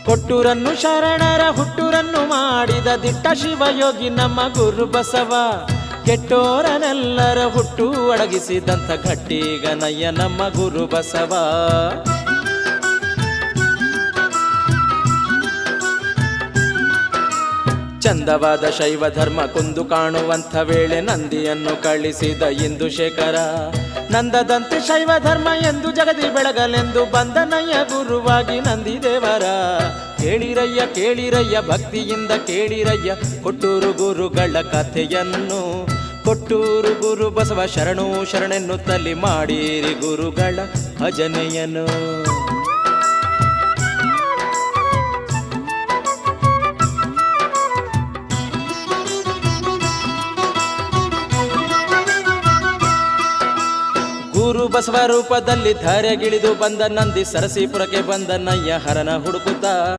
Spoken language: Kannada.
ಕೊಟ್ಟೂರನ್ನು ಶರಣರ ಹುಟ್ಟೂರನ್ನು ಮಾಡಿದ ದಿಟ್ಟ ಶಿವಯೋಗಿ ನಮ್ಮ ಗುರು ಬಸವ. ಕೆಟ್ಟೋರನೆಲ್ಲರ ಹುಟ್ಟು ಅಡಗಿಸಿದಂಥ ಗಟ್ಟಿಗನಯ್ಯ ನಮ್ಮ ಗುರು ಬಸವ. ಚಂದವಾದ ಶೈವ ಧರ್ಮ ಕುಂದು ಕಾಣುವಂಥ ವೇಳೆ ನಂದಿಯನ್ನು ಕಳಿಸಿದ ಇಂದುಶೇಖರ. ನಂದದಂತೆ ಶೈವ ಧರ್ಮ ಎಂದು ಜಗದಿ ಬೆಳಗಲೆಂದು ಬಂದನಯ್ಯ ಗುರುವಾಗಿ ನಂದಿದೇವರ. ಕೇಳಿರಯ್ಯ ಕೇಳಿರಯ್ಯ ಭಕ್ತಿಯಿಂದ ಕೇಳಿರಯ್ಯ ಕೊಟ್ಟೂರು ಗುರುಗಳ ಕಥೆಯನ್ನು. ಕೊಟ್ಟೂರು ಗುರು ಬಸವ ಶರಣು ಶರಣೆನ್ನುತ್ತಲಿ ಮಾಡಿರಿ ಗುರುಗಳ ಭಜನೆಯನು. ಗುರು ಬಸವ ರೂಪದಲ್ಲಿ ಧರೆಗಿಳಿದು ಬಂದ ನಂದಿ ಸರಸೀಪುರಕ್ಕೆ ಬಂದನಯ್ಯ ಹರನ ಹುಡುಕುತ್ತಾ.